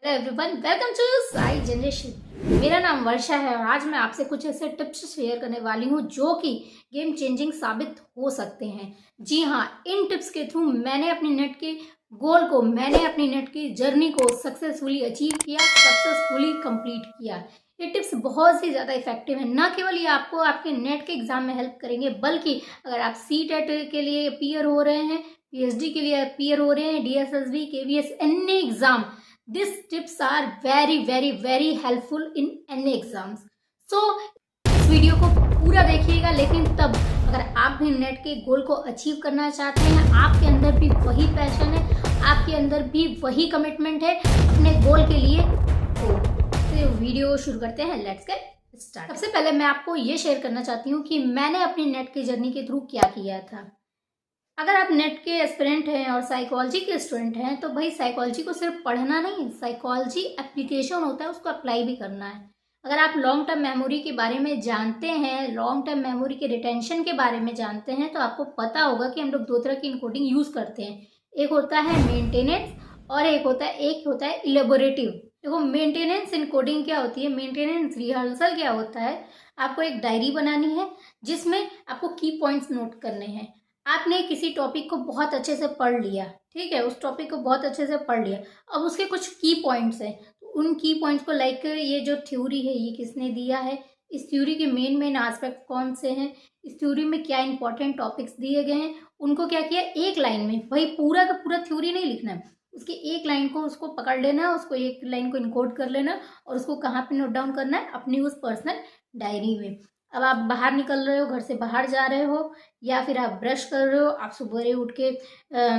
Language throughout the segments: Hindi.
Hello everyone, welcome to Sai generation. मेरा नाम वर्षा है और आज मैं आपसे कुछ ऐसे टिप्स शेयर करने वाली हूँ जो कि गेम चेंजिंग साबित हो सकते हैं। जी हाँ, इन टिप्स के थ्रू मैंने अपनी नेट के गोल को, मैंने अपनी नेट की जर्नी को सक्सेसफुली अचीव किया, सक्सेसफुली कंप्लीट किया। ये टिप्स बहुत ही ज़्यादा इफेक्टिव है। न केवल ये आपको आपके नेट के एग्जाम में हेल्प करेंगे, बल्कि अगर आप CTET के लिए अपीयर हो रहे हैं, PhD के लिए अपीयर हो रहे हैं, DSSB, KVS, any exam, these tips are very helpful in any exams. So इस वीडियो को पूरा देखिएगा, लेकिन तब अगर आप भी नेट के गोल को अचीव करना चाहते हैं, आपके अंदर भी वही पैशन है, आपके अंदर भी वही कमिटमेंट है अपने गोल के लिए, तो वीडियो शुरू करते हैं। Let's get start. सबसे पहले मैं आपको ये शेयर करना चाहती हूँ कि मैंने अपनी नेट की जर्नी के थ्रू क्या किया था। अगर आप नेट के एस्पिरेंट हैं और साइकोलॉजी के स्टूडेंट हैं तो भाई साइकोलॉजी को सिर्फ पढ़ना नहीं, साइकोलॉजी एप्लीकेशन होता है, उसको अप्लाई भी करना है। अगर आप लॉन्ग टर्म मेमोरी के बारे में जानते हैं, लॉन्ग टर्म मेमोरी के रिटेंशन के बारे में जानते हैं, तो आपको पता होगा कि हम लोग दो तरह की इनकोडिंग यूज़ करते हैं। एक होता है मेंटेनेंस और एक होता है इलेबोरेटिव। देखो, मेंटेनेंस इनकोडिंग क्या होती है, मेंटेनेंस रिहर्सल क्या होता है। आपको एक डायरी बनानी है जिसमें आपको की पॉइंट्स नोट करने हैं। आपने किसी टॉपिक को बहुत अच्छे से पढ़ लिया, ठीक है, उस टॉपिक को बहुत अच्छे से पढ़ लिया। अब उसके कुछ की पॉइंट्स हैं, तो उन की पॉइंट्स को लाइक ये जो थ्योरी है ये किसने दिया है, इस थ्योरी के मेन एस्पेक्ट कौन से हैं, इस थ्योरी में क्या इंपॉर्टेंट टॉपिक्स दिए गए हैं, उनको क्या किया एक लाइन में। भाई पूरा का पूरा थ्योरी नहीं लिखना है, उसकी एक लाइन को उसको पकड़ लेना है, उसको एक लाइन को इनकोड कर लेना और उसको कहाँ पे नोट डाउन करना है, अपनी उस पर्सनल डायरी में। अब आप बाहर निकल रहे हो, घर से बाहर जा रहे हो, या फिर आप ब्रश कर रहे हो, आप सुबह उठ के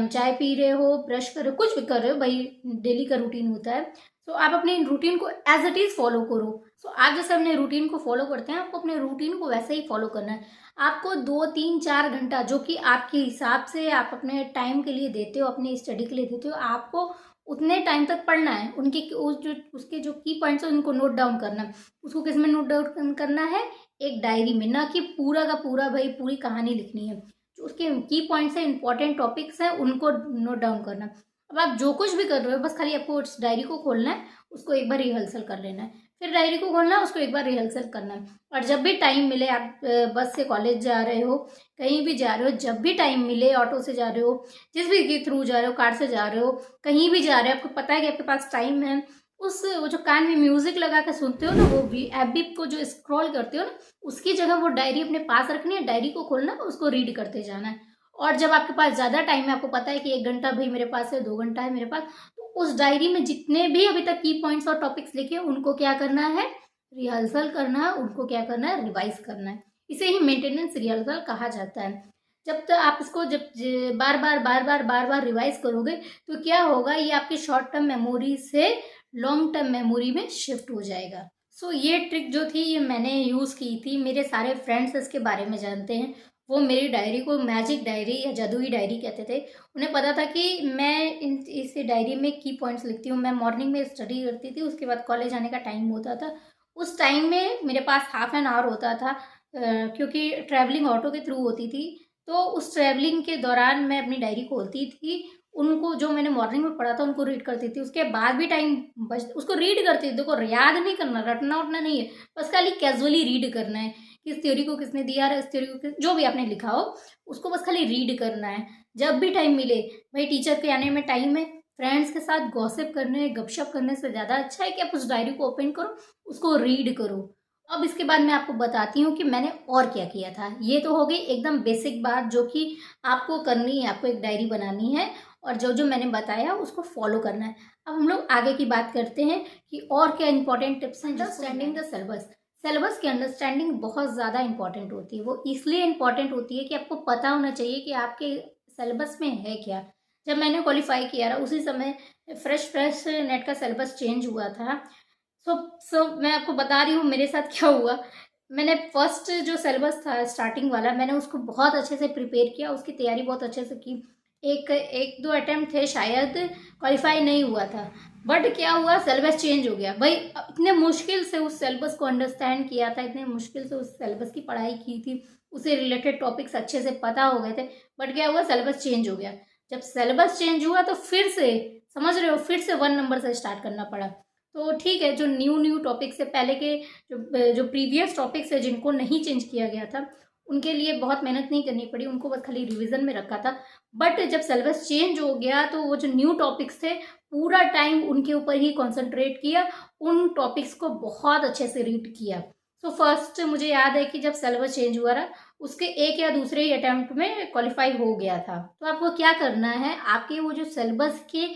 चाय पी रहे हो, ब्रश कर रहे हो, कुछ भी कर रहे हो, भाई डेली का रूटीन होता है। तो आप अपने रूटीन को एज इट इज फॉलो करो। सो आप जैसे अपने रूटीन को फॉलो करते हैं, आपको अपने रूटीन को वैसे ही फॉलो करना है। आपको 2 3 4 घंटा जो कि आपके हिसाब से आप अपने टाइम के लिए देते हो, अपने स्टडी के लिए देते हो, आपको उतने टाइम तक पढ़ना है। उसके जो की पॉइंट्स है उनको नोट डाउन करना है। उसको किस में नोट डाउन करना है, एक डायरी में, ना कि पूरा का पूरा भाई पूरी कहानी लिखनी है। जो उसके की पॉइंट्स है, इंपॉर्टेंट टॉपिक्स है, उनको नोट डाउन करना। अब आप जो कुछ भी कर रहे हो, बस खाली आपको उस डायरी को खोलना है, उसको एक बार रिहर्सल कर लेना है, फिर डायरी को खोलना है, उसको एक बार रिहर्सल करना है। और जब भी टाइम मिले, आप बस से कॉलेज जा रहे हो, कहीं भी जा रहे हो, जब भी टाइम मिले, ऑटो से जा रहे हो, जिस भी के थ्रू जा रहे हो, कार से जा रहे हो, कहीं भी जा रहे हो, आपको पता है कि आपके पास टाइम है, वो जो कान में म्यूजिक लगा के सुनते हो ना, वो भी ऐप को जो स्क्रॉल करते हो ना, उसकी जगह वो डायरी अपने पास रखनी है, डायरी को खोलना, उसको रीड करते जाना है। और जब आपके पास ज़्यादा टाइम है, आपको पता है कि 1 घंटा भाई मेरे पास है, 2 घंटा है मेरे पास, तो उस डायरी में जितने भी अभी तक की पॉइंट्स और टॉपिक्स लिखे हैं, उनको क्या करना है, रिहर्सल करना है, उनको क्या करना है, रिवाइज करना है। इसे ही मेंटेनेंस रिहर्सल कहा जाता है। जब तक आप इसको जब बार बार रिवाइज करोगे, तो क्या होगा, ये आपकी शॉर्ट टर्म मेमोरी से लॉन्ग टर्म मेमोरी में शिफ्ट हो जाएगा। सो ये ट्रिक जो थी, ये मैंने यूज़ की थी। मेरे सारे फ्रेंड्स इसके बारे में जानते हैं। वो मेरी डायरी को मैजिक डायरी या जादुई डायरी कहते थे। उन्हें पता था कि मैं इस डायरी में की पॉइंट्स लिखती हूँ। मैं मॉर्निंग में स्टडी करती थी, उसके बाद कॉलेज आने का टाइम होता था। उस टाइम में मेरे पास हाफ एन आवर होता था, क्योंकि ट्रैवलिंग ऑटो के थ्रू होती थी। तो उस ट्रैवलिंग के दौरान मैं अपनी डायरी खोलती थी, उनको जो मैंने मॉर्निंग में पढ़ा था उनको रीड करती थी। उसके बाद भी टाइम बच उसको रीड करती थी। देखो, याद नहीं करना, रटना उठना नहीं है, बस खाली कैजुअली रीड करना है कि इस थ्योरी को किसने दिया है, इस थ्योरी को जो भी आपने लिखा हो उसको बस खाली रीड करना है। जब भी टाइम मिले, भाई टीचर के आने में टाइम है, फ्रेंड्स के साथ गॉसिप करने, गपशप करने से ज़्यादा अच्छा है कि आप उस डायरी को ओपन करो, उसको रीड करो। अब इसके बाद मैं आपको बताती हूँ कि मैंने और क्या किया था। ये तो हो गई एकदम बेसिक बात जो कि आपको करनी है, आपको एक डायरी बनानी है और जो जो मैंने बताया उसको फॉलो करना है। अब हम लोग आगे की बात करते हैं कि और क्या इंपॉर्टेंट टिप्स हैं। Understanding the syllabus. सिलेबस की अंडरस्टैंडिंग बहुत ज़्यादा इंपॉर्टेंट होती है। वो इसलिए इंपॉर्टेंट होती है कि आपको पता होना चाहिए कि आपके सिलेबस में है क्या। जब मैंने क्वालिफाई किया था उसी समय फ्रेश नेट का सिलेबस चेंज हुआ था। सो मैं आपको बता रही हूँ मेरे साथ क्या हुआ। मैंने फर्स्ट जो सिलेबस था स्टार्टिंग वाला, मैंने उसको बहुत अच्छे से प्रिपेयर किया, उसकी तैयारी बहुत अच्छे से की। एक दो अटेम्प्ट थे, शायद क्वालिफाई नहीं हुआ था। बट क्या हुआ, सिलेबस चेंज हो गया। भाई इतने मुश्किल से उस सिलेबस को अंडरस्टैंड किया था, इतने मुश्किल से उस सिलेबस की पढ़ाई की थी, उससे रिलेटेड टॉपिक्स अच्छे से पता हो गए थे, बट क्या हुआ, सिलेबस चेंज हो गया। जब सिलेबस चेंज हुआ तो फिर से समझ रहे हो, फिर से 1 नंबर से स्टार्ट करना पड़ा। तो ठीक है, जो न्यू टॉपिक्स है, पहले के जो प्रीवियस टॉपिक्स है जिनको नहीं चेंज किया गया था, उनके लिए बहुत मेहनत नहीं करनी पड़ी, उनको बस खाली रिवीजन में रखा था। बट जब सिलेबस चेंज हो गया तो वो जो न्यू टॉपिक्स थे पूरा टाइम उनके ऊपर ही कॉन्सेंट्रेट किया, उन टॉपिक्स को बहुत अच्छे से रीड किया। सो फर्स्ट मुझे याद है कि जब सिलेबस चेंज हुआ रहा, उसके एक या दूसरे ही अटेम्प्ट में क्वालिफाई हो गया था। तो आपको क्या करना है, आपके वो जो सिलेबस के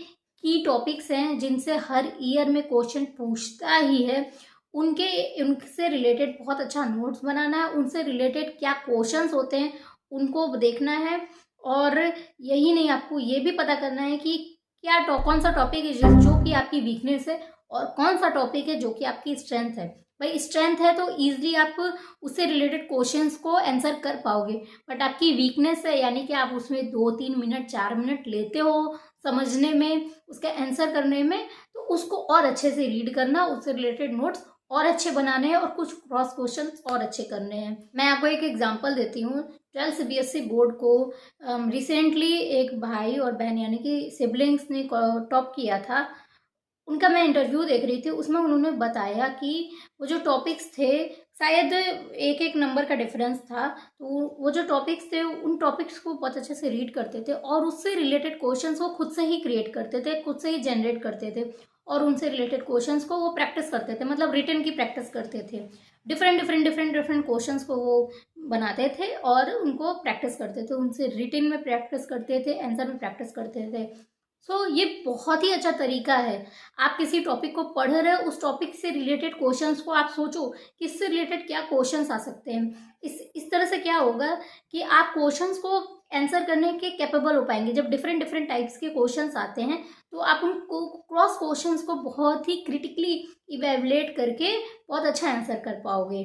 की टॉपिक्स हैं जिनसे हर ईयर में क्वेश्चन पूछता ही है, उनसे रिलेटेड बहुत अच्छा नोट्स बनाना है, उनसे रिलेटेड क्या क्वेश्चंस होते हैं उनको देखना है। और यही नहीं, आपको ये भी पता करना है कि कौन सा टॉपिक है जो कि आपकी वीकनेस है और कौन सा टॉपिक है जो कि आपकी स्ट्रेंथ है। भाई स्ट्रेंथ है तो ईजिली आप उससे रिलेटेड क्वेश्चंस को आंसर कर पाओगे, बट आपकी वीकनेस है यानी कि आप उसमें 2-3 मिनट 4 मिनट लेते हो समझने में, उसका आंसर करने में, तो उसको और अच्छे से रीड करना, उससे रिलेटेड नोट्स और अच्छे बनाने हैं और कुछ क्रॉस क्वेश्चन और अच्छे करने हैं। मैं आपको एक एग्जांपल देती हूँ। 12th CBSE बोर्ड को रिसेंटली एक भाई और बहन यानी कि सिबलिंग्स ने टॉप किया था। उनका मैं इंटरव्यू देख रही थी, उसमें उन्होंने बताया कि वो जो टॉपिक्स थे शायद एक नंबर का डिफरेंस था। तो वो जो टॉपिक्स थे उन टॉपिक्स को बहुत अच्छे से रीड करते थे और उससे रिलेटेड क्वेश्चंस वो खुद से ही क्रिएट करते थे, खुद से ही जनरेट करते थे और उनसे रिलेटेड क्वेश्चंस को वो प्रैक्टिस करते थे, मतलब रिटन की प्रैक्टिस करते थे। डिफरेंट क्वेश्चंस को वो बनाते थे और उनको प्रैक्टिस करते थे, उनसे रिटन में प्रैक्टिस करते थे, आंसर में प्रैक्टिस करते थे। ये बहुत ही अच्छा तरीका है। आप किसी टॉपिक को पढ़ रहे हो, उस टॉपिक से रिलेटेड क्वेश्चंस को आप सोचो कि इससे रिलेटेड क्या क्वेश्चंस आ सकते हैं। इस तरह से क्या होगा कि आप क्वेश्चंस को आंसर करने के कैपेबल हो पाएंगे। जब डिफरेंट टाइप्स के क्वेश्चंस आते हैं तो आप उन क्रॉस क्वेश्चंस को बहुत ही क्रिटिकली इवेल्युएट करके बहुत अच्छा आंसर कर पाओगे।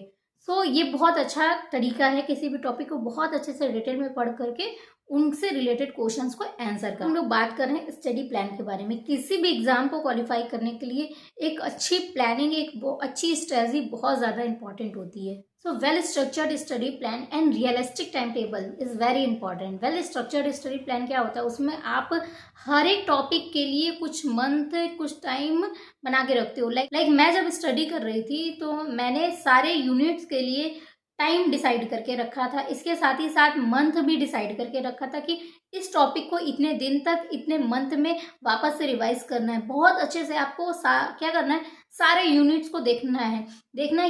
ये बहुत अच्छा तरीका है किसी भी टॉपिक को बहुत अच्छे से डिटेल में पढ़ करके उनसे रिलेटेड क्वेश्चंस को आंसर कर। हम लोग बात कर रहे हैं स्टडी प्लान के बारे में। किसी भी एग्जाम को क्वालिफाई करने के लिए एक अच्छी प्लानिंग, एक अच्छी स्ट्रेटजी बहुत ज़्यादा इंपॉर्टेंट होती है। Well structured study plan and realistic time table is very important. Well structured study plan क्या होता है, उसमें आप हर एक टॉपिक के लिए कुछ मंथ, कुछ टाइम बना के रखते हो। लाइक मैं जब स्टडी कर रही थी तो मैंने सारे यूनिट्स के लिए टाइम डिसाइड करके रखा था, इसके साथ ही साथ मंथ भी डिसाइड करके रखा था कि इस टॉपिक को इतने दिन तक, इतने मंथ में वापस से रिवाइज करना है। बहुत अच्छे से आपको क्या करना है, सारे यूनिट्स को देखना है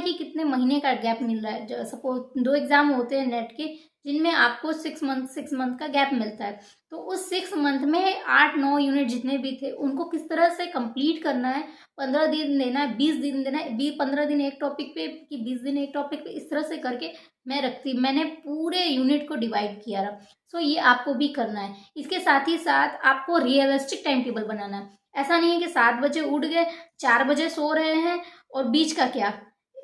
कि कितने महीने का गैप मिल रहा है। सपोज 2 एग्जाम होते हैं नेट के जिनमें आपको 6 मंथ का गैप मिलता है, तो उस 6 मंथ में 8-9 यूनिट जितने भी थे उनको किस तरह से कंप्लीट करना है। 15 दिन देना है, 20 दिन देना है, 15 दिन एक टॉपिक पे कि 20 दिन एक टॉपिक पे, इस तरह से करके मैंने पूरे यूनिट को डिवाइड किया रहा। ये आपको भी करना है। इसके साथ ही साथ आपको रियलिस्टिक टाइम टेबल बनाना है। ऐसा नहीं है कि 7 बजे उठ गए, 4 बजे सो रहे हैं और बीच का क्या,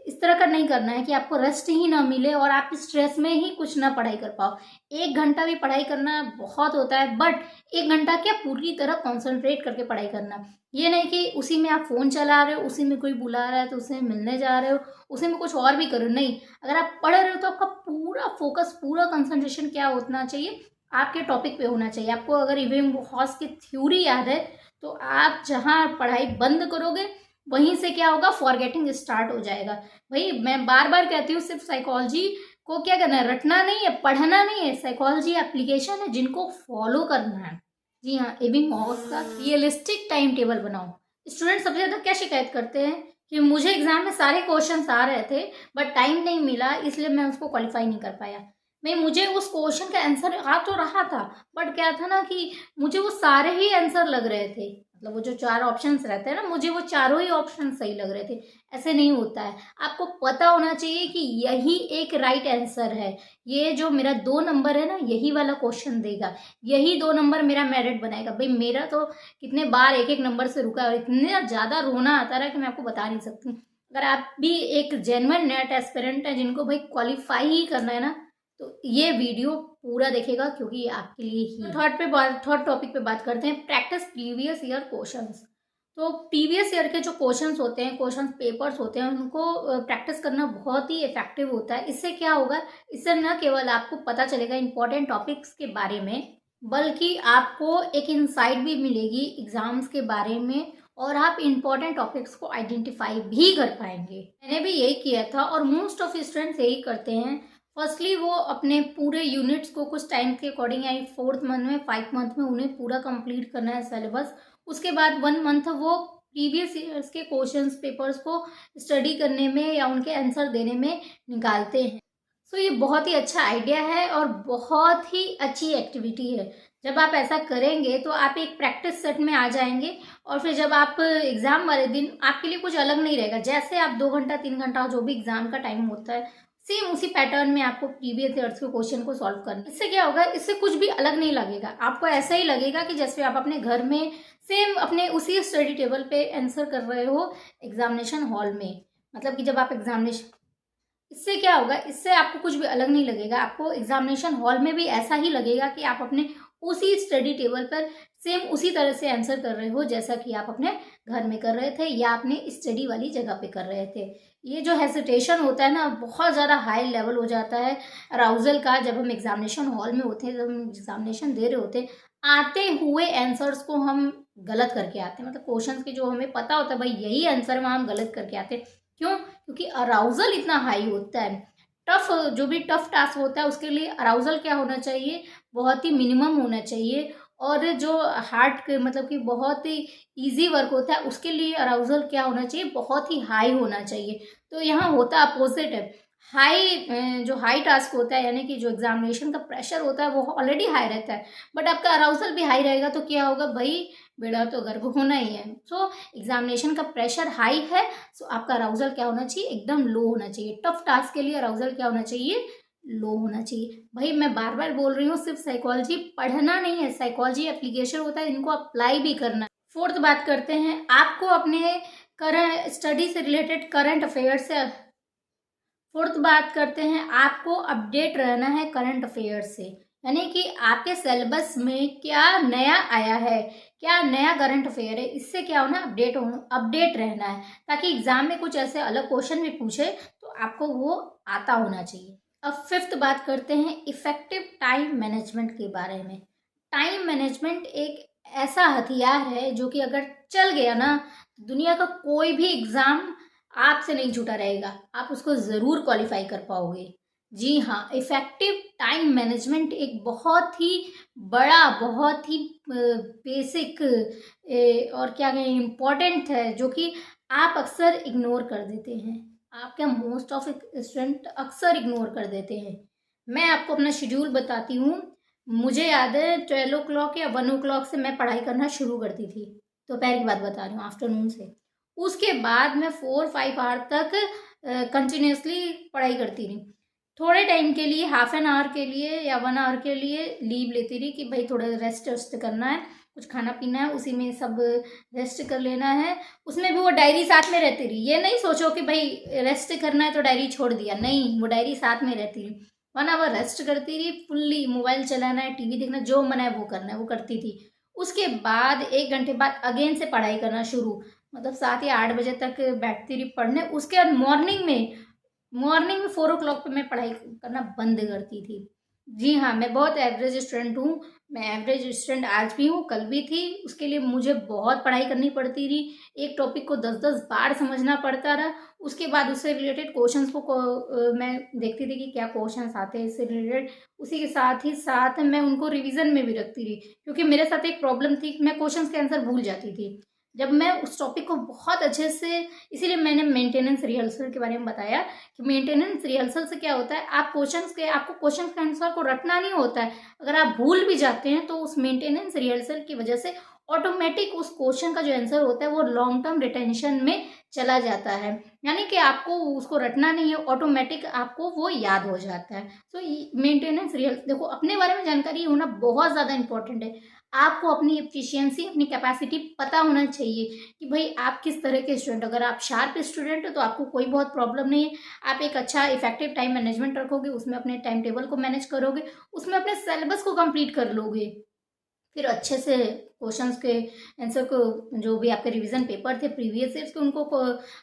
इस तरह का नहीं करना है कि आपको रेस्ट ही ना मिले और आप स्ट्रेस में ही कुछ ना पढ़ाई कर पाओ। 1 घंटा भी पढ़ाई करना बहुत होता है, बट 1 घंटा क्या, पूरी तरह कॉन्सेंट्रेट करके पढ़ाई करना। ये नहीं कि उसी में आप फ़ोन चला रहे हो, उसी में कोई बुला रहा है तो उसे मिलने जा रहे हो, उसी में कुछ और भी करो। नहीं, अगर आप पढ़ रहे हो तो आपका पूरा फोकस, पूरा कंसंट्रेशन क्या होना चाहिए, आपके टॉपिक पे होना चाहिए। आपको अगर एबिंगहॉस की थ्योरी याद है तो आप जहाँ पढ़ाई बंद करोगे वहीं से क्या होगा, फॉरगेटिंग स्टार्ट हो जाएगा। भाई मैं बार बार कहती हूँ, सिर्फ साइकोलॉजी को क्या करना है, रटना नहीं है, पढ़ना नहीं है। साइकोलॉजी एप्लीकेशन है जिनको फॉलो करना है। जी हाँ, एबिंगहॉस का रियलिस्टिक टाइम टेबल बनाओ। स्टूडेंट सबसे ज़्यादा क्या शिकायत करते हैं कि मुझे एग्जाम में सारे क्वेश्चन आ रहे थे बट टाइम नहीं मिला, इसलिए मैं उसको क्वालिफाई नहीं कर पाया। मैं मुझे उस क्वेश्चन का आंसर आ तो रहा था, बट क्या था ना कि मुझे वो सारे ही आंसर लग रहे थे। मतलब वो जो 4 ऑप्शंस रहते हैं ना, मुझे वो चारों ही ऑप्शन सही लग रहे थे। ऐसे नहीं होता है, आपको पता होना चाहिए कि यही एक राइट आंसर है। ये जो मेरा 2 नंबर है ना, यही वाला क्वेश्चन देगा, यही 2 नंबर मेरा मेरिट बनाएगा। भाई मेरा तो कितने बार 1-1 नंबर से रुका है और इतने ज़्यादा रोना आता रहा कि मैं आपको बता नहीं सकती। अगर आप भी एक जेन्युइन नेट एस्पिरेंट है जिनको भाई क्वालिफाई ही करना है ना, तो ये वीडियो पूरा देखेगा क्योंकि ये आपके लिए ही। थर्ड टॉपिक पे बात करते हैं, प्रैक्टिस प्रीवियस ईयर क्वेश्चंस। तो प्रीवियस ईयर के जो क्वेश्चंस होते हैं, क्वेश्चन पेपर्स होते हैं, उनको प्रैक्टिस करना बहुत ही इफेक्टिव होता है। इससे क्या होगा, इससे न केवल आपको पता चलेगा इंपॉर्टेंट टॉपिक्स के बारे में, बल्कि आपको एक इंसाइट भी मिलेगी एग्जाम्स के बारे में और आप इम्पॉर्टेंट टॉपिक्स को आइडेंटिफाई भी कर पाएंगे। मैंने भी यही किया था और मोस्ट ऑफ स्टूडेंट्स यही करते हैं। फर्स्टली वो अपने पूरे यूनिट्स को कुछ टाइम के अकॉर्डिंग यानी 4th मंथ में 5 मंथ में उन्हें पूरा कंप्लीट करना है सिलेबस। उसके बाद 1 मंथ वो प्रीवियस ईयर्स के क्वेश्चंस पेपर्स को स्टडी करने में या उनके आंसर देने में निकालते हैं। सो ये बहुत ही अच्छा आइडिया है और बहुत ही अच्छी एक्टिविटी है। जब आप ऐसा करेंगे तो आप एक प्रैक्टिस सेट में आ जाएंगे और फिर जब आप एग्ज़ाम वाले दिन आपके लिए कुछ अलग नहीं रहेगा। जैसे आप 2 घंटा 3 घंटा जो भी एग्ज़ाम का टाइम होता है सेम उसी पैटर्न में आपको प्रीवियस ईयर्स के क्वेश्चन को सॉल्व करना। इससे क्या होगा, इससे कुछ भी अलग नहीं लगेगा। आपको ऐसा ही लगेगा कि जैसे आप अपने घर में सेम अपने उसी स्टडी टेबल पे आंसर कर रहे हो एग्जामिनेशन हॉल में। मतलब कि जब आप एग्जामिनेशन, इससे क्या होगा, इससे आपको कुछ भी अलग नहीं लगेगा। आपको एग्जामिनेशन हॉल में भी ऐसा ही लगेगा कि आप अपने उसी स्टडी टेबल पर सेम उसी तरह से आंसर कर रहे हो जैसा कि आप अपने घर में कर रहे थे या अपने स्टडी वाली जगह पे कर रहे थे। ये जो हेसिटेशन होता है ना, बहुत ज़्यादा हाई लेवल हो जाता है अराउजल का जब हम एग्जामिनेशन हॉल में होते हैं, जब हम एग्जामिनेशन दे रहे होते हैं। आते हुए आंसर्स को हम गलत करके आते हैं, मतलब क्वेश्चन के जो हमें पता होता है भाई यही आंसर वहाँ हम गलत करके आते हैं। क्यों? क्योंकि अराउजल इतना हाई होता है। टफ जो भी टफ टास्क होता है उसके लिए अराउजल क्या होना चाहिए, बहुत ही मिनिमम होना चाहिए। और जो हार्ड मतलब कि बहुत ही इजी वर्क होता है उसके लिए अराउजल क्या होना चाहिए, बहुत ही हाई होना चाहिए। तो यहाँ होता अपोजिट है। हाई जो हाई टास्क होता है यानी कि जो एग्जामिनेशन का प्रेशर होता है वो ऑलरेडी हाई रहता है, बट आपका अराउजल भी हाई रहेगा तो क्या होगा भाई, बेड़ा तो गर्भ होना ही है। सो एग्जामिनेशन का प्रेशर हाई है, सो आपका अराउजल क्या होना चाहिए, एकदम लो होना चाहिए। टफ टास्क के लिए अराउजल क्या होना चाहिए, लो होना चाहिए। भाई मैं बार बार बोल रही हूँ, सिर्फ साइकोलॉजी पढ़ना नहीं है, साइकोलॉजी एप्लीकेशन होता है, इनको अप्लाई भी करना है। 4th बात करते हैं, आपको अपने करंट स्टडी से रिलेटेड करंट अफेयर से। 4th बात करते हैं, आपको अपडेट रहना है करंट अफेयर से, यानी कि आपके सिलेबस में क्या नया आया है, क्या नया करंट अफेयर है। इससे क्या होना, अपडेट रहना है, ताकि एग्जाम में कुछ ऐसे अलग क्वेश्चन भी पूछे तो आपको वो आता होना चाहिए। अब 5th बात करते हैं इफेक्टिव टाइम मैनेजमेंट के बारे में। टाइम मैनेजमेंट एक ऐसा हथियार है जो कि अगर चल गया ना, दुनिया का कोई भी एग्जाम आपसे नहीं छूटा रहेगा, आप उसको ज़रूर क्वालिफाई कर पाओगे। जी हाँ, इफ़ेक्टिव टाइम मैनेजमेंट एक बहुत ही बड़ा, बहुत ही बेसिक और क्या कहें इम्पॉर्टेंट है, जो कि आप अक्सर इग्नोर कर देते हैं। आप क्या, मोस्ट ऑफ स्टूडेंट अक्सर इग्नोर कर देते हैं। मैं आपको अपना शेड्यूल बताती हूँ। मुझे याद है 12 o'clock या 1 o'clock से मैं पढ़ाई करना शुरू करती थी, दोपहर की बात बता रही हूँ, आफ्टरनून से। उसके बाद मैं 4-5 आवर तक कंटिन्यूसली पढ़ाई करती रही। थोड़े टाइम के लिए, हाफ एन आवर के लिए या 1 आवर के लिए लीव लेती रही कि भाई थोड़ा रेस्ट वेस्ट करना है, कुछ खाना पीना है, उसी में सब रेस्ट कर लेना है। उसमें भी वो डायरी साथ में रहती रही। ये नहीं सोचो कि भाई रेस्ट करना है तो डायरी छोड़ दिया, नहीं, वो डायरी साथ में रहती रही। 1 आवर रेस्ट करती रही, फुल्ली मोबाइल चलाना है, टीवी देखना, जो मन है वो करना है, वो करती थी। उसके बाद 1 घंटे बाद अगेन से पढ़ाई करना शुरू, मतलब 7 या 8 बजे तक बैठती रही पढ़ने। उसके बाद मॉर्निंग में 4 o'clock पे मैं पढ़ाई करना बंद करती थी। जी हाँ, मैं बहुत एवरेज स्टूडेंट हूँ। मैं एवरेज स्टूडेंट आज भी हूँ, कल भी थी। उसके लिए मुझे बहुत पढ़ाई करनी पड़ती रही। एक टॉपिक को 10-10 बार समझना पड़ता रहा। उसके बाद उससे रिलेटेड क्वेश्चंस को मैं देखती थी कि क्या क्वेश्चंस आते हैं इससे रिलेटेड। उसी के साथ ही साथ मैं उनको रिवीजन में भी रखती रही, क्योंकि मेरे साथ एक प्रॉब्लम थी कि मैं क्वेश्चंस के आंसर भूल जाती थी जब मैं उस टॉपिक को बहुत अच्छे से। इसीलिए मैंने मेंटेनेंस रिहर्सल के बारे में बताया कि मेंटेनेंस रिहर्सल से क्या होता है, आपको क्वेश्चन के आंसर को रटना नहीं होता है। अगर आप भूल भी जाते हैं तो उस मेंटेनेंस रिहर्सल की वजह से ऑटोमेटिक उस क्वेश्चन का जो आंसर होता है वो लॉन्ग टर्म रिटेंशन में चला जाता है, यानी कि आपको उसको रटना नहीं है, ऑटोमेटिक आपको वो याद हो जाता है। तो मेंटेनेंस रिहर्सल, देखो, अपने बारे में जानकारी होना बहुत ज़्यादा इंपॉर्टेंट है। आपको अपनी एफिशिएंसी, अपनी कैपेसिटी पता होना चाहिए कि भाई आप किस तरह के स्टूडेंट। अगर आप शार्प स्टूडेंट हो तो आपको कोई बहुत प्रॉब्लम नहीं है, आप एक अच्छा इफेक्टिव टाइम मैनेजमेंट रखोगे, उसमें अपने टाइम टेबल को मैनेज करोगे, उसमें अपने सिलेबस को कंप्लीट कर लोगे, फिर अच्छे से क्वेश्चंस के आंसर को, जो भी आपके रिवीजन पेपर थे प्रीवियस ईयर्स के, उनको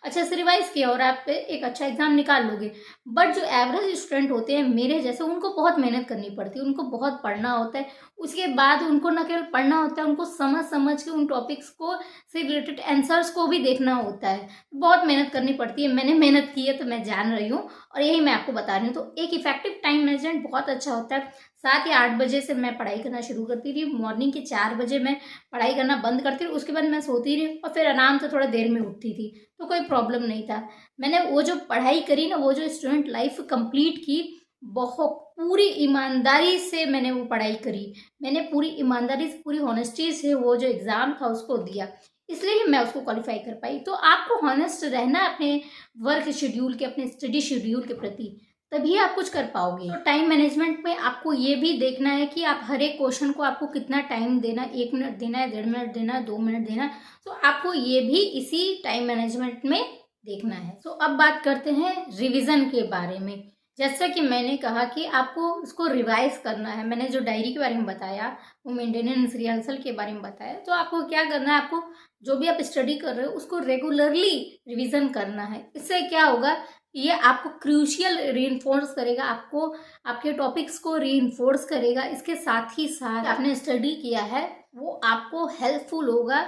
अच्छे से रिवाइज किया और आप एक अच्छा एग्जाम निकाल लोगे। बट जो एवरेज स्टूडेंट होते हैं मेरे जैसे, उनको बहुत मेहनत करनी पड़ती है, उनको बहुत पढ़ना होता है। उसके बाद उनको न केवल पढ़ना होता है, उनको समझ के उन टॉपिक्स को से रिलेटेड आंसर्स को भी देखना होता है। बहुत मेहनत करनी पड़ती है, मैंने मेहनत की है तो मैं जान रही हूँ और यही मैं आपको बता रही हूँ। तो एक इफेक्टिव टाइम मैनेजमेंट बहुत अच्छा होता है। 7 या 8 बजे से मैं पढ़ाई करना शुरू करती थी, मॉर्निंग के 4 बजे मैं पढ़ाई करना बंद करती थी, उसके बाद मैं सोती रही और फिर आराम से थोड़ा देर में उठती थी, तो कोई प्रॉब्लम नहीं था। मैंने वो जो पढ़ाई करी ना, वो जो स्टूडेंट लाइफ कंप्लीट की, बहुत पूरी ईमानदारी से मैंने वो पढ़ाई करी। मैंने पूरी ईमानदारी से, पूरी ऑनेस्टी से वो जो एग्ज़ाम था उसको दिया, इसलिए ही मैं उसको क्वालिफाई कर पाई। तो आपको हॉनेस्ट रहना है अपने वर्क शेड्यूल के, अपने स्टडी शेड्यूल के प्रति, तभी आप कुछ कर पाओगे। तो टाइम मैनेजमेंट में आपको ये भी देखना है कि आप हर एक क्वेश्चन को आपको कितना टाइम देना, 1 मिनट देना है, 1.5 मिनट देना है, 2 मिनट देना है। तो आपको ये भी इसी टाइम मैनेजमेंट में देखना है। तो अब बात करते हैं रिवीजन के बारे में। जैसा कि मैंने कहा कि आपको इसको रिवाइज करना है, मैंने जो डायरी के बारे में बताया, वो मेंटेनेंस रिहर्सल के बारे में बताया, तो आपको क्या करना है, आपको जो भी आप स्टडी कर रहे हो उसको रेगुलरली रिवीजन करना है। इससे क्या होगा, ये आपको क्रूशियल रीइंफोर्स करेगा, आपको आपके टॉपिक्स को रीइंफोर्स करेगा। इसके साथ ही साथ आपने स्टडी किया है वो आपको हेल्पफुल होगा,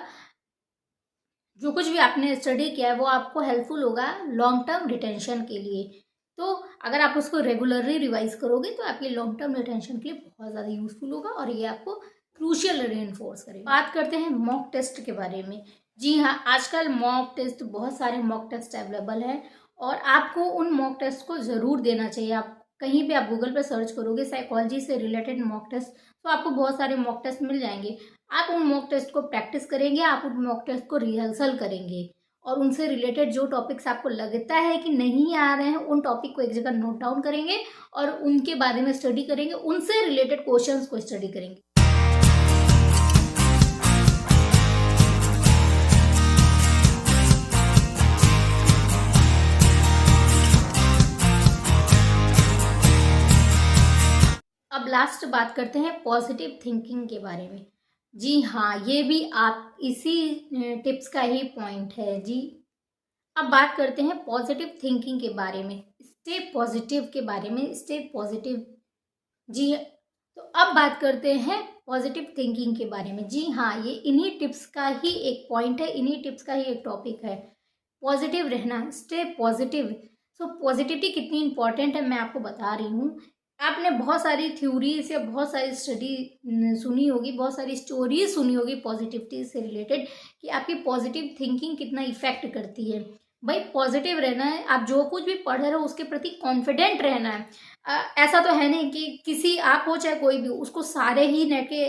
जो कुछ भी आपने स्टडी किया है वो आपको हेल्पफुल होगा लॉन्ग टर्म रिटेंशन के लिए। तो अगर आप उसको रेगुलरली रिवाइज करोगे तो आपके लॉन्ग टर्म रिटेंशन के लिए बहुत ज़्यादा यूजफुल होगा और ये आपको क्रूशियल रीइंफोर्स करेगा। बात करते हैं मॉक टेस्ट के बारे में। जी हाँ, आजकल मॉक टेस्ट, बहुत सारे मॉक टेस्ट अवेलेबल हैं और आपको उन मॉक टेस्ट को ज़रूर देना चाहिए। आप कहीं भी आप गूगल पर सर्च करोगे साइकोलॉजी से रिलेटेड मॉक टेस्ट, तो आपको बहुत सारे मॉक टेस्ट मिल जाएंगे। आप उन मॉक टेस्ट को प्रैक्टिस करेंगे, आप उन मॉक टेस्ट को रिहर्सल करेंगे और उनसे रिलेटेड जो टॉपिक्स आपको लगता है कि नहीं आ रहे हैं, उन टॉपिक को एक जगह नोट डाउन करेंगे और उनके बारे में स्टडी करेंगे, उनसे रिलेटेड क्वेश्चंस को स्टडी करेंगे। अब लास्ट बात करते हैं पॉजिटिव थिंकिंग के बारे में। जी हाँ, ये भी आप इसी टिप्स का ही पॉइंट है जी। अब बात करते हैं पॉजिटिव थिंकिंग के बारे में, स्टे पॉजिटिव के बारे में, स्टे पॉजिटिव। जी, तो अब बात करते हैं पॉजिटिव थिंकिंग के बारे में। जी हाँ, ये इन्हीं टिप्स का ही एक पॉइंट है, इन्हीं टिप्स का ही एक टॉपिक है, पॉजिटिव रहना, स्टे पॉजिटिव। सो पॉजिटिविटी कितनी इंपॉर्टेंट है मैं आपको बता रही हूँ। आपने बहुत सारी थ्योरीज या बहुत सारी स्टडी सुनी होगी, बहुत सारी स्टोरीज सुनी होगी पॉजिटिविटी से रिलेटेड, कि आपकी पॉजिटिव थिंकिंग कितना इफेक्ट करती है। भाई पॉजिटिव रहना है, आप जो कुछ भी पढ़ रहे हो उसके प्रति कॉन्फिडेंट रहना है। ऐसा तो है नहीं कि किसी, आप हो चाहे कोई भी, उसको सारे ही नेट के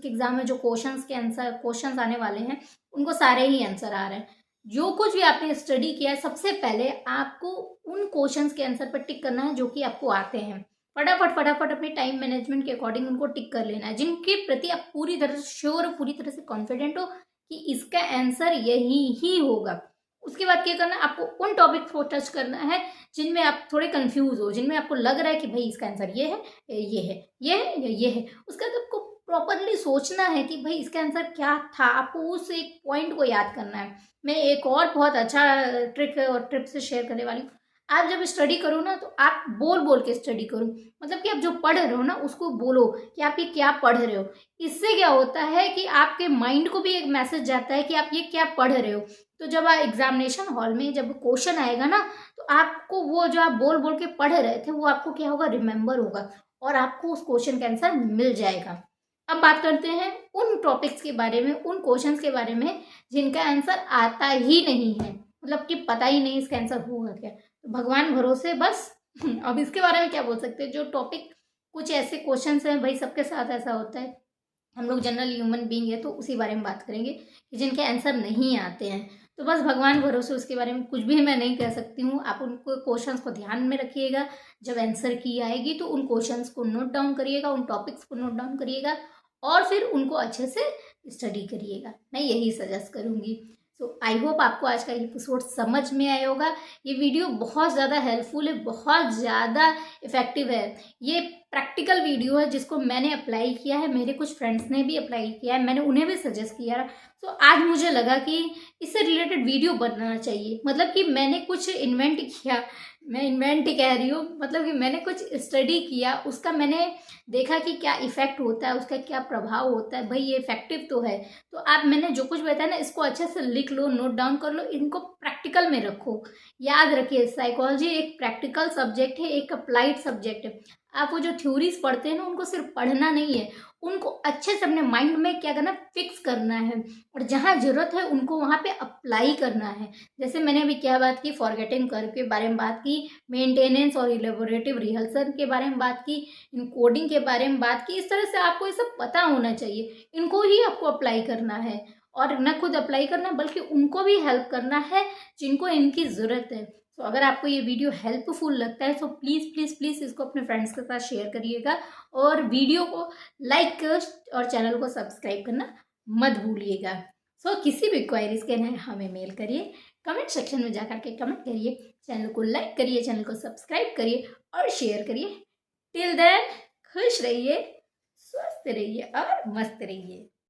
एग्जाम में जो क्वेश्चंस आने वाले हैं उनको सारे ही आंसर आ रहे हैं। जो कुछ भी आपने स्टडी किया है, सबसे पहले आपको उन क्वेश्चंस के आंसर पर टिक करना है जो कि आपको आते हैं। फटाफट अपने टाइम मैनेजमेंट के अकॉर्डिंग उनको टिक कर लेना है, जिनके प्रति आप पूरी तरह से श्योर हो, पूरी तरह से कॉन्फिडेंट हो कि इसका आंसर यही ही होगा। उसके बाद क्या करना है, आपको उन टॉपिक को टच करना है जिनमें आप थोड़े कंफ्यूज हो, जिनमें आपको लग रहा है कि भाई इसका आंसर ये है, ये है, ये है या ये है। उसके बाद आपको प्रॉपरली सोचना है कि भाई इसका आंसर क्या था, आपको उस एक पॉइंट को याद करना है। मैं एक और बहुत अच्छा ट्रिक और टिप से शेयर करने वाली हूँ। आप जब स्टडी करो ना, तो आप बोल बोल के स्टडी करो, मतलब कि आप जो पढ़ रहे हो ना उसको बोलो कि आप ये क्या पढ़ रहे हो। इससे क्या होता है कि आपके माइंड को भी एक मैसेज जाता है कि आप ये क्या पढ़ रहे हो। तो जब आप एग्जामिनेशन हॉल में जब क्वेश्चन आएगा ना, तो आपको वो जो आप बोल बोल के पढ़ रहे थे वो आपको क्या होगा, रिमेंबर होगा और आपको उस क्वेश्चन का आंसर मिल जाएगा। अब बात करते हैं उन टॉपिक्स के बारे में, उन क्वेश्चंस के बारे में जिनका आंसर आता ही नहीं है, मतलब कि पता ही नहीं इसका आंसर होगा क्या। तो भगवान भरोसे बस। अब इसके बारे में क्या बोल सकते हैं, जो टॉपिक, कुछ ऐसे क्वेश्चंस हैं, भाई सबके साथ ऐसा होता है, हम लोग जनरल ह्यूमन बीइंग है, तो उसी बारे में बात करेंगे कि जिनके आंसर नहीं आते हैं। तो बस भगवान भरोसे, उसके बारे में कुछ भी मैं नहीं कह सकती हूँ। आप उनको क्वेश्चंस को ध्यान में रखिएगा, जब आंसर की आएगी तो उन क्वेश्चंस को नोट डाउन करिएगा, उन टॉपिक्स को नोट डाउन करिएगा और फिर उनको अच्छे से स्टडी करिएगा। मैं यही सजेस्ट करूँगी। सो आई होप आपको आज का एपिसोड समझ में आया होगा। ये वीडियो बहुत ज़्यादा हेल्पफुल है, बहुत ज़्यादा इफ़ेक्टिव है। ये प्रैक्टिकल वीडियो है जिसको मैंने अप्लाई किया है, मेरे कुछ फ्रेंड्स ने भी अप्लाई किया है, मैंने उन्हें भी सजेस्ट किया है। तो आज मुझे लगा कि इससे रिलेटेड वीडियो बनाना चाहिए। मतलब कि मैंने कुछ इन्वेंट किया, मैं इन्वेंट ही कह रही हूँ, मतलब कि मैंने कुछ स्टडी किया, उसका मैंने देखा कि क्या इफेक्ट होता है, उसका क्या प्रभाव होता है, भाई ये इफेक्टिव तो है। तो आप मैंने जो कुछ बताया ना, इसको अच्छे से लिख लो, नोट डाउन कर लो, इनको प्रैक्टिकल में रखो। याद रखिए, साइकोलॉजी एक प्रैक्टिकल सब्जेक्ट है, एक अप्लाइड सब्जेक्ट है। आप वो जो थ्योरीज पढ़ते हैं ना, उनको सिर्फ पढ़ना नहीं है, उनको अच्छे से अपने माइंड में क्या करना, फिक्स करना है, और जहाँ जरूरत है उनको वहाँ पे अप्लाई करना है। जैसे मैंने अभी क्या बात की, फॉरगेटिंग कर्व के बारे में बात की, मेंटेनेंस और इलेबोरेटिव रिहर्सल के बारे में बात की, इनकोडिंग के बारे में बात की। इस तरह से आपको ये सब पता होना चाहिए, इनको ही आपको अप्लाई करना है, और न खुद अप्लाई करना बल्कि उनको भी हेल्प करना है जिनको इनकी ज़रूरत है। तो अगर आपको ये वीडियो हेल्पफुल लगता है तो प्लीज़ प्लीज़ प्लीज़ इसको अपने फ्रेंड्स के साथ शेयर करिएगा, और वीडियो को लाइक और चैनल को सब्सक्राइब करना मत भूलिएगा। सो किसी भी क्वेरीज के लिए हमें मेल करिए, कमेंट सेक्शन में जाकर के कमेंट करिए, चैनल को लाइक करिए, चैनल को सब्सक्राइब करिए और शेयर करिए। टिल देन खुश रहिए, स्वस्थ रहिए और मस्त रहिए।